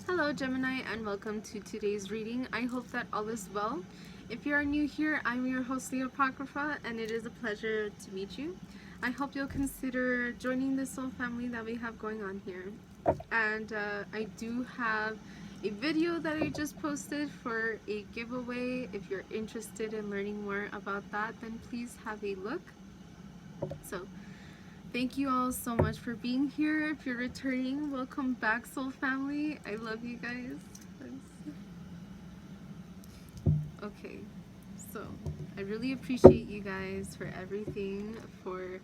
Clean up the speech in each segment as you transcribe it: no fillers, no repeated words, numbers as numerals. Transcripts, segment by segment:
Hello Gemini, and welcome to today's reading. I hope that all is well. If you are new here, I'm your host LeeApocrypha, and it is a pleasure to meet you. I hope you'll consider joining the soul family that we have going on here. And I do have a video that I just posted for a giveaway. If you're interested in learning more about that, then please have a look. So thank you all so much for being here. If you're returning, welcome back, soul family. I love you guys. Okay, so I really appreciate you guys for everything, for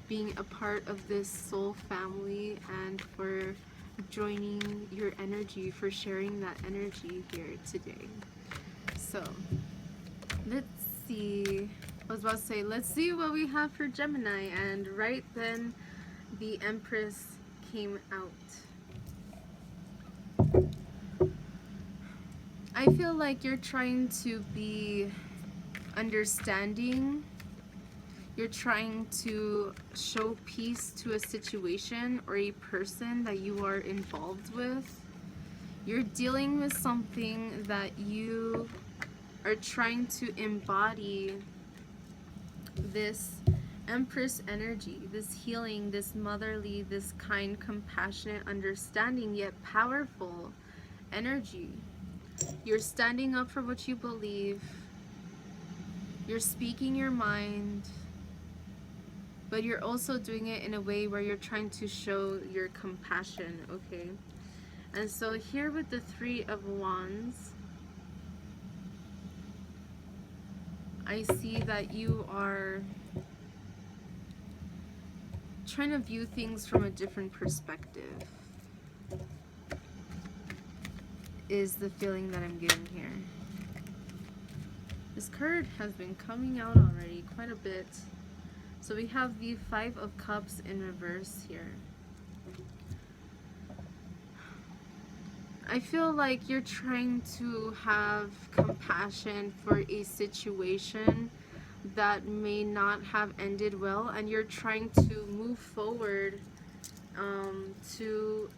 being a part of this soul family, and for joining your energy, for sharing that energy here today. So let's see. I was about to say, let's see what we have for Gemini, and right then the Empress came out. I feel like you're trying to be understanding. You're trying to show peace to a situation or a person that you are involved with. You're dealing with something that you are trying to embody this Empress energy, this healing, this motherly, this kind, compassionate, understanding, yet powerful energy. You're standing up for what you believe. You're speaking your mind, but you're also doing it in a way where you're trying to show your compassion, okay? And so here with the Three of Wands, I see that you are trying to view things from a different perspective, is the feeling that I'm getting here. This card has been coming out already quite a bit. So we have the Five of Cups in reverse here. I feel like you're trying to have compassion for a situation that may not have ended well, and you're trying to move forward, to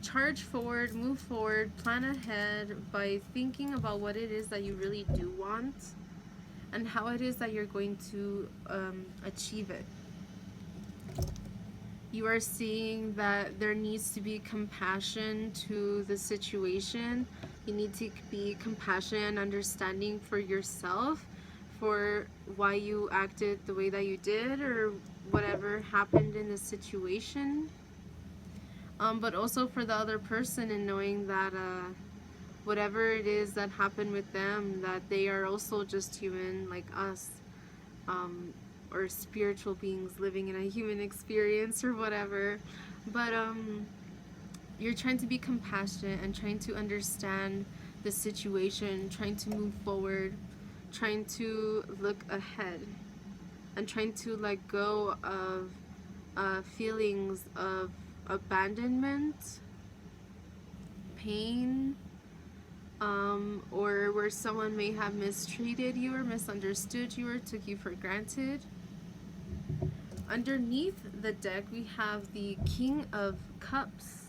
charge forward, move forward, plan ahead by thinking about what it is that you really do want and how it is that you're going to achieve it. You are seeing that there needs to be compassion to the situation. You need to be compassionate and understanding for yourself, for why you acted the way that you did or whatever happened in the situation. But also for the other person, and knowing that whatever it is that happened with them, that they are also just human like us, or spiritual beings living in a human experience or whatever. But you're trying to be compassionate and trying to understand the situation, trying to move forward, trying to look ahead, and trying to let go of feelings of abandonment, pain, or where someone may have mistreated you or misunderstood you or took you for granted. Underneath the deck, we have the King of Cups.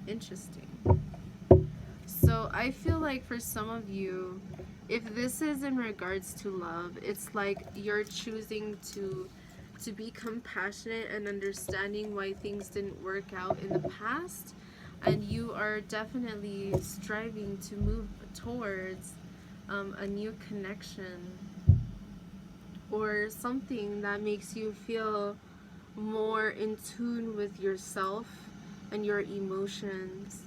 Interesting. So I feel like for some of you, if this is in regards to love, it's like you're choosing to be compassionate and understanding why things didn't work out in the past, and you are definitely striving to move towards a new connection or something that makes you feel more in tune with yourself and your emotions.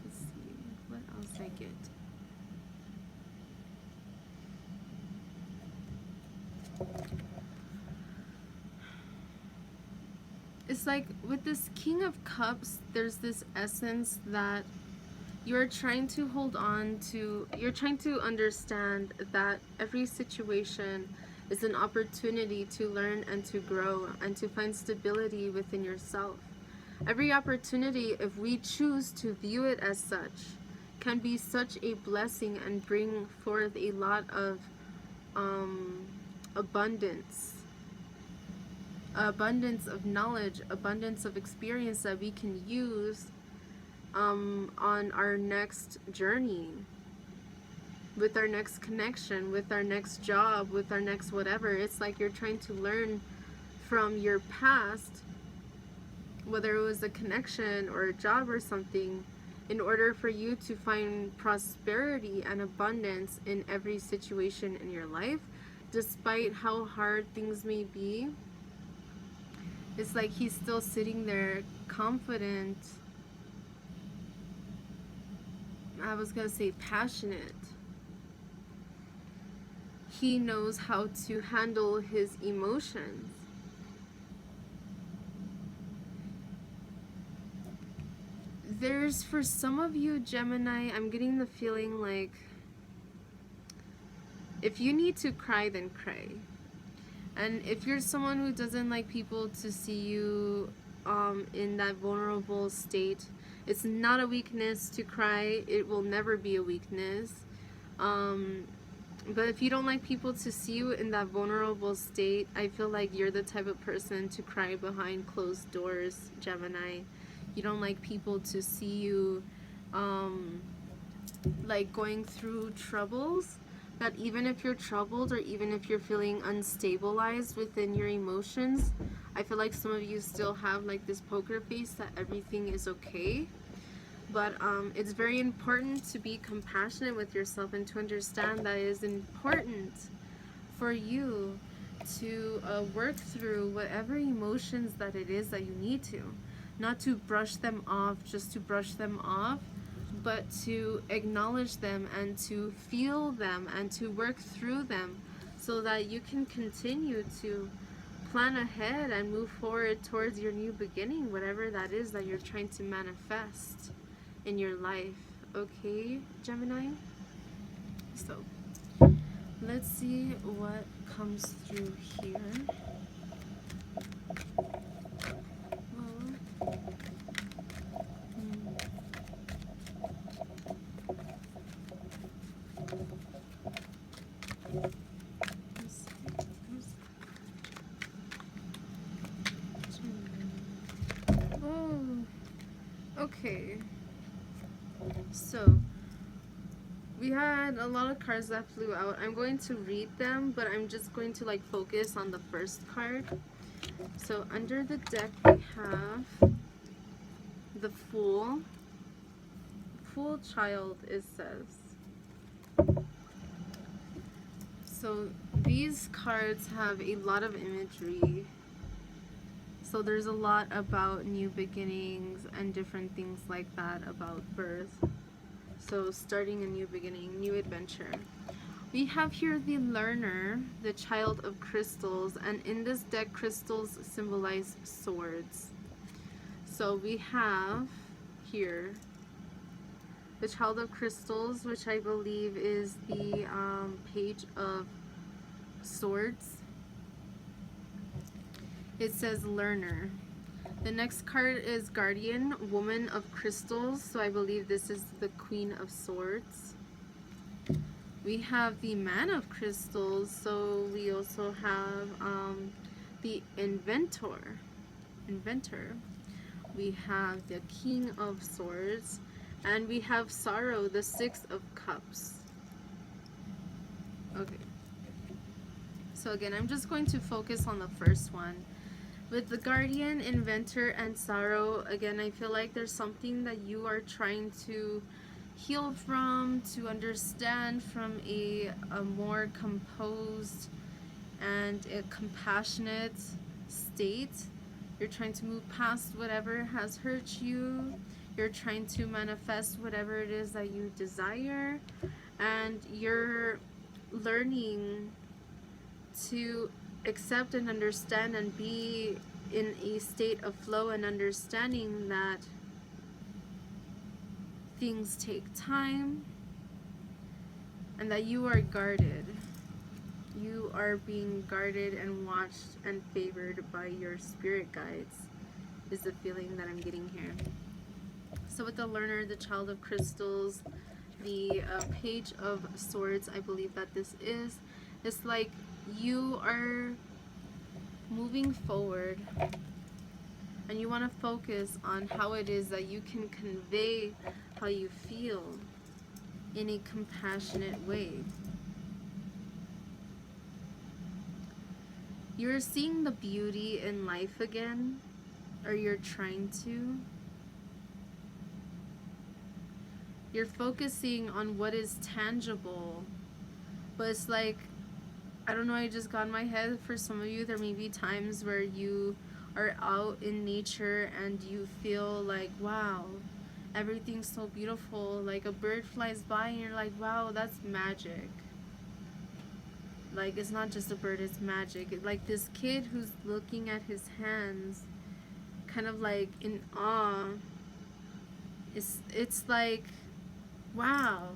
Let's see, what else I get? It's like with this King of Cups, there's this essence that you're trying to hold on to. You're trying to understand that every situation is an opportunity to learn and to grow and to find stability within yourself. Every opportunity, if we choose to view it as such, can be such a blessing and bring forth a lot of abundance. Abundance of knowledge, abundance of experience that we can use on our next journey, with our next connection, with our next job, with our next whatever. It's like you're trying to learn from your past, whether it was a connection or a job or something, in order for you to find prosperity and abundance in every situation in your life, despite how hard things may be. It's like he's still sitting there confident. I was gonna say passionate. He knows how to handle his emotions. There's, for some of you, Gemini, I'm getting the feeling like if you need to cry, then cry. And if you're someone who doesn't like people to see you in that vulnerable state, it's not a weakness to cry. It will never be a weakness. But if you don't like people to see you in that vulnerable state, I feel like you're the type of person to cry behind closed doors, Gemini. You don't like people to see you like going through troubles. That even if you're troubled, or even if you're feeling unstabilized within your emotions, I feel like some of you still have like this poker face that everything is okay. But it's very important to be compassionate with yourself and to understand that it is important for you to work through whatever emotions that it is that you need to. Not to brush them off just to brush them off, but to acknowledge them and to feel them and to work through them so that you can continue to plan ahead and move forward towards your new beginning, whatever that is that you're trying to manifest in your life. Okay, Gemini? So, let's see what comes through here. Okay, so we had a lot of cards that flew out. I'm going to read them, but I'm just going to like focus on the first card. So under the deck we have the Fool Child, it says. So these cards have a lot of imagery. So there's a lot about new beginnings and different things like that, about birth. So starting a new beginning, new adventure. We have here the Learner, the Child of Crystals, and in this deck crystals symbolize swords. So we have here the Child of Crystals, which I believe is the Page of Swords. It says Learner. The next card is Guardian, Woman of Crystals. So I believe this is the Queen of Swords. We have the Man of Crystals. So we also have the Inventor. We have the King of Swords. And we have Sorrow, the Six of Cups. Okay. So again, I'm just going to focus on the first one. With the Guardian, Inventor, and Sorrow, again, I feel like there's something that you are trying to heal from, to understand from a more composed and a compassionate state. You're trying to move past whatever has hurt you. You're trying to manifest whatever it is that you desire. And you're learning to accept and understand and be in a state of flow and understanding that things take time and that you are guarded. You are being guarded and watched and favored by your spirit guides, is the feeling that I'm getting here. So with the Learner, the Child of Crystals, the Page of Swords, I believe that this is, it's like you are moving forward and you want to focus on how it is that you can convey how you feel in a compassionate way. You're seeing the beauty in life again, or you're trying to. You're focusing on what is tangible, but it's like, I don't know, I just got in my head, for some of you, there may be times where you are out in nature and you feel like, wow, everything's so beautiful. Like a bird flies by and you're like, wow, that's magic. Like, it's not just a bird, it's magic. Like this kid who's looking at his hands, kind of like in awe. It's like, wow,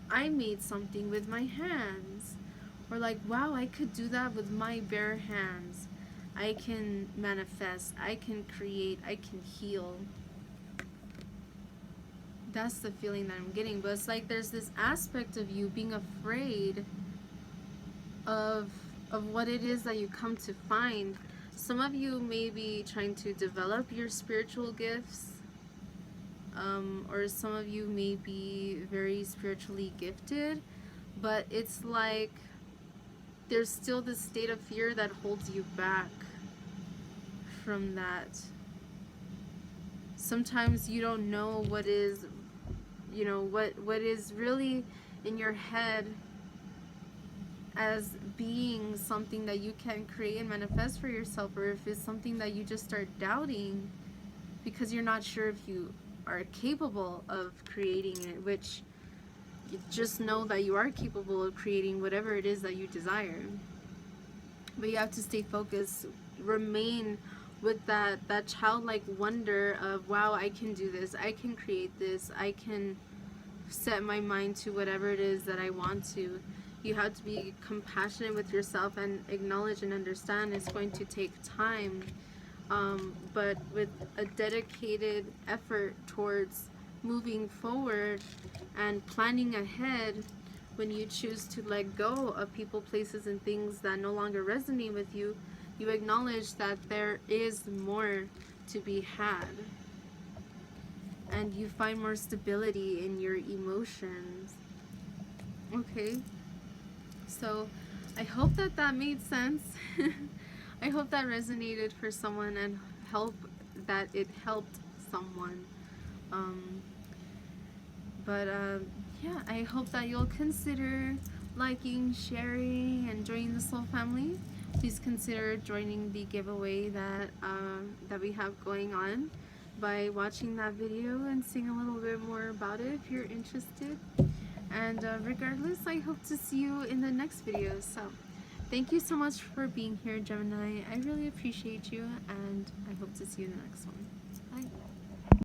I made something with my hands. Or like, wow, I could do that with my bare hands. I can manifest, I can create, I can heal. That's the feeling that I'm getting. But it's like there's this aspect of you being afraid of what it is that you come to find. Some of you may be trying to develop your spiritual gifts, or some of you may be very spiritually gifted, but it's like there's still this state of fear that holds you back from that. Sometimes you don't know what is, you know, what is really in your head as being something that you can create and manifest for yourself, or if it's something that you just start doubting because you're not sure if you are capable of creating it, which you just know that you are capable of creating whatever it is that you desire. But you have to stay focused, remain with that childlike wonder of, wow, I can do this, I can create this, I can set my mind to whatever it is that I want to. You have to be compassionate with yourself and acknowledge and understand it's going to take time, but with a dedicated effort towards moving forward and planning ahead. When you choose to let go of people, places, and things that no longer resonate with you, you acknowledge that there is more to be had, and you find more stability in your emotions. Okay, so I hope that that made sense. I hope that resonated for someone, and that it helped someone. Yeah, I hope that you'll consider liking, sharing, and joining the Soul family. Please consider joining the giveaway that we have going on by watching that video and seeing a little bit more about it if you're interested. And regardless, I hope to see you in the next video. So thank you so much for being here, Gemini. I really appreciate you, and I hope to see you in the next one.